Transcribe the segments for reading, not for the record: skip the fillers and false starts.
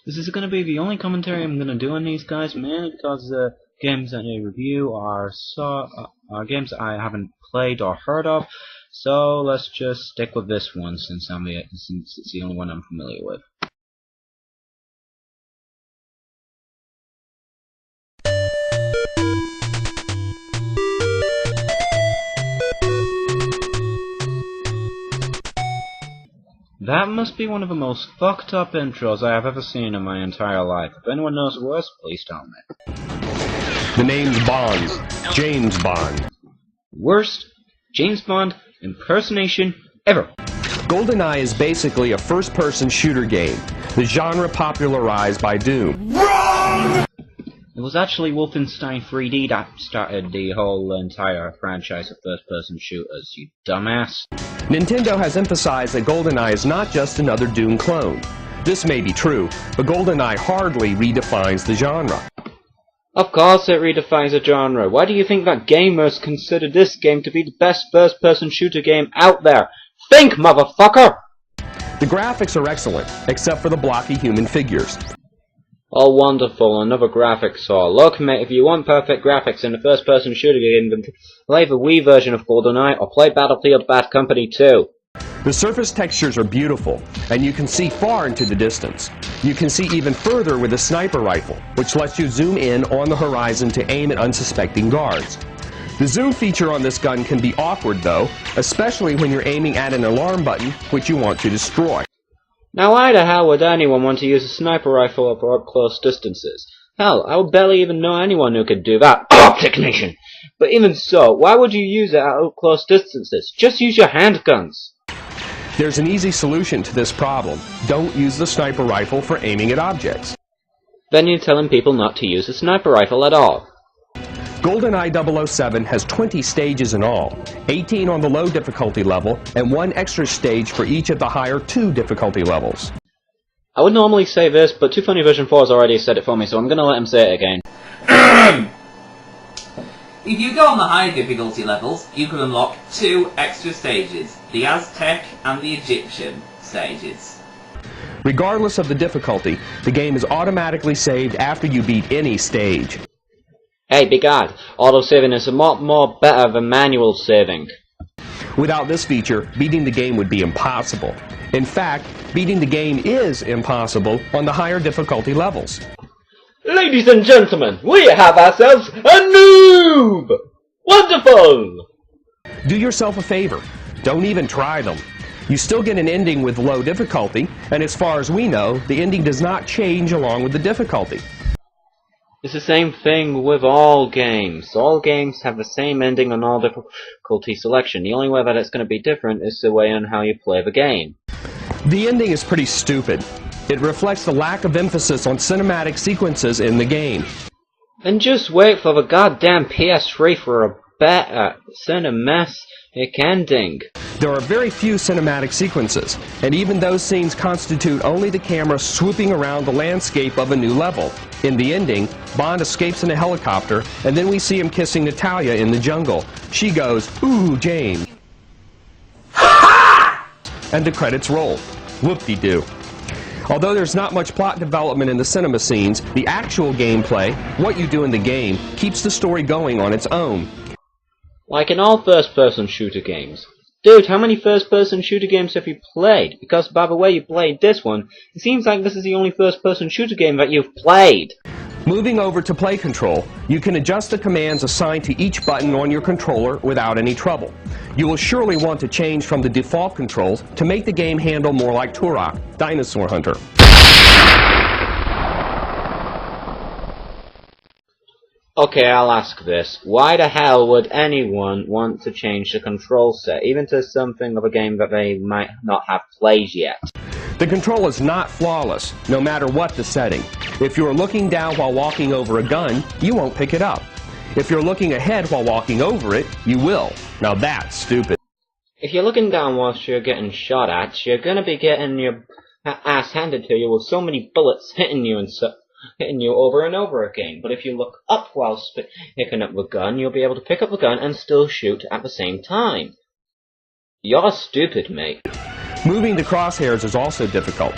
This is going to be the only commentary I'm going to do on these guys, mainly because the games that I review are games that I haven't played or heard of. So let's just stick with this one since it's the only one I'm familiar with. That must be one of the most fucked up intros I have ever seen in my entire life. If anyone knows worse, please tell me. The name's Bond. James Bond. Worst James Bond impersonation ever. GoldenEye is basically a first-person shooter game, the genre popularized by Doom. Wrong! It was actually Wolfenstein 3D that started the whole entire franchise of first-person shooters, you dumbass. Nintendo has emphasized that GoldenEye is not just another Doom clone. This may be true, but GoldenEye hardly redefines the genre. Of course it redefines a genre. Why do you think that gamers consider this game to be the best first-person shooter game out there? Think, motherfucker! The graphics are excellent, except for the blocky human figures. Oh, wonderful, another graphics whore. Look, mate, if you want perfect graphics in a first-person shooter game, then play the Wii version of GoldenEye, or play Battlefield Bad Company 2. The surface textures are beautiful, and you can see far into the distance. You can see even further with a sniper rifle, which lets you zoom in on the horizon to aim at unsuspecting guards. The zoom feature on this gun can be awkward, though, especially when you're aiming at an alarm button, which you want to destroy. Now why the hell would anyone want to use a sniper rifle at close distances? Hell, I would barely even know anyone who could do that. Oh, technician! But even so, why would you use it at close distances? Just use your handguns! There's an easy solution to this problem. Don't use the sniper rifle for aiming at objects. Then you're telling people not to use the sniper rifle at all. GoldenEye 007 has 20 stages in all, 18 on the low difficulty level, and one extra stage for each of the higher 2 difficulty levels. I would normally say this, but Too Funny Version 4 has already said it for me, so I'm gonna let him say it again. If you go on the higher difficulty levels, you can unlock 2 extra stages, the Aztec and the Egyptian stages. Regardless of the difficulty, the game is automatically saved after you beat any stage. Hey, be God, auto-saving is a lot more better than manual saving. Without this feature, beating the game would be impossible. In fact, beating the game is impossible on the higher difficulty levels. Ladies and gentlemen, we have ourselves a noob! Wonderful! Do yourself a favor. Don't even try them. You still get an ending with low difficulty, and as far as we know, the ending does not change along with the difficulty. It's the same thing with all games. All games have the same ending on all difficulty selection. The only way that it's going to be different is the way on how you play the game. The ending is pretty stupid. It reflects the lack of emphasis on cinematic sequences in the game. Then just wait for the goddamn PS3 for a better cinematic ending. There are very few cinematic sequences, and even those scenes constitute only the camera swooping around the landscape of a new level. In the ending, Bond escapes in a helicopter, and then we see him kissing Natalia in the jungle. She goes, "Ooh, James." And the credits roll. Whoop-de-doo. Although there's not much plot development in the cinema scenes, the actual gameplay, what you do in the game, keeps the story going on its own. Like in all first-person shooter games. Dude, how many first-person shooter games have you played? Because by the way you played this one, it seems like this is the only first-person shooter game that you've played. Moving over to play control, you can adjust the commands assigned to each button on your controller without any trouble. You will surely want to change from the default controls to make the game handle more like Turok, Dinosaur Hunter. Okay, I'll ask this. Why the hell would anyone want to change the control set, even to something of a game that they might not have played yet? The control is not flawless, no matter what the setting. If you're looking down while walking over a gun, you won't pick it up. If you're looking ahead while walking over it, you will. Now that's stupid. If you're looking down whilst you're getting shot at, you're gonna be getting your ass handed to you with so many bullets hitting you over and over again. But if you look up whilst picking up the gun, you'll be able to pick up the gun and still shoot at the same time. You're stupid, mate. Moving the crosshairs is also difficult.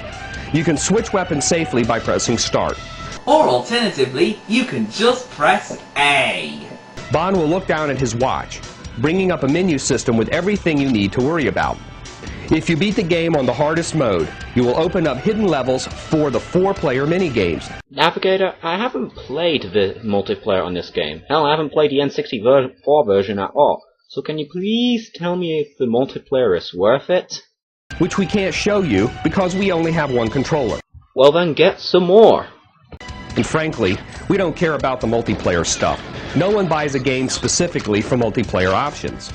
You can switch weapons safely by pressing start. Or alternatively, you can just press A. Bond will look down at his watch, bringing up a menu system with everything you need to worry about. If you beat the game on the hardest mode, you will open up hidden levels for the 4-player minigames. Navigator, I haven't played the multiplayer on this game. Hell, I haven't played the N64 version at all. So can you please tell me if the multiplayer is worth it? Which we can't show you because we only have one controller. Well then get some more. And frankly, we don't care about the multiplayer stuff. No one buys a game specifically for multiplayer options.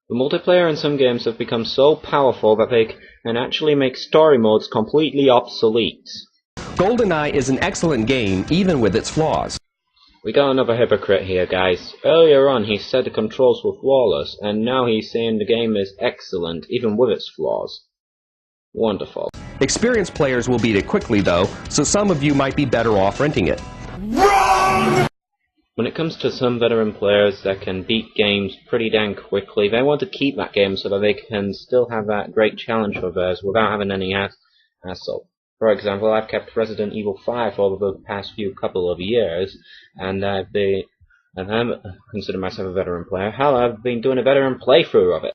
The multiplayer in some games have become so powerful that they can actually make story modes completely obsolete. GoldenEye is an excellent game, even with its flaws. We got another hypocrite here, guys. Earlier on he said the controls were flawless, and now he's saying the game is excellent, even with its flaws. Wonderful. Experienced players will beat it quickly, though, so some of you might be better off renting it. Wrong! When it comes to some veteran players that can beat games pretty dang quickly, they want to keep that game so that they can still have that great challenge for theirs without having any hassle. For example, I've kept Resident Evil 5 over the past couple of years, and I consider myself a veteran player. Hell, I've been doing a veteran playthrough of it.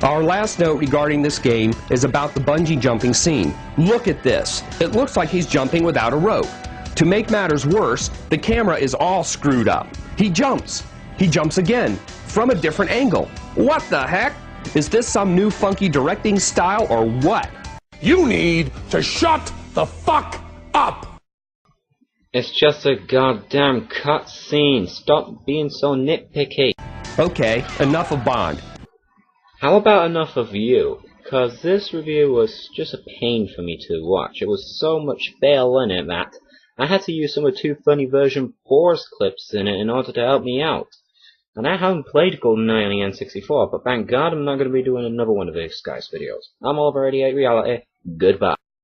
Our last note regarding this game is about the bungee jumping scene. Look at this. It looks like he's jumping without a rope. To make matters worse, the camera is all screwed up. He jumps. He jumps again, from a different angle. What the heck? Is this some new funky directing style or what? You need to shut the fuck up! It's just a goddamn cutscene. Stop being so nitpicky. Okay, enough of Bond. How about enough of you? Cause this review was just a pain for me to watch. It was so much fail in it that I had to use some of Too Funny version pause clips in it in order to help me out. And I haven't played GoldenEye on the N64, but thank God I'm not going to be doing another one of these guys' videos. I'm Oliver88 Reality. Goodbye.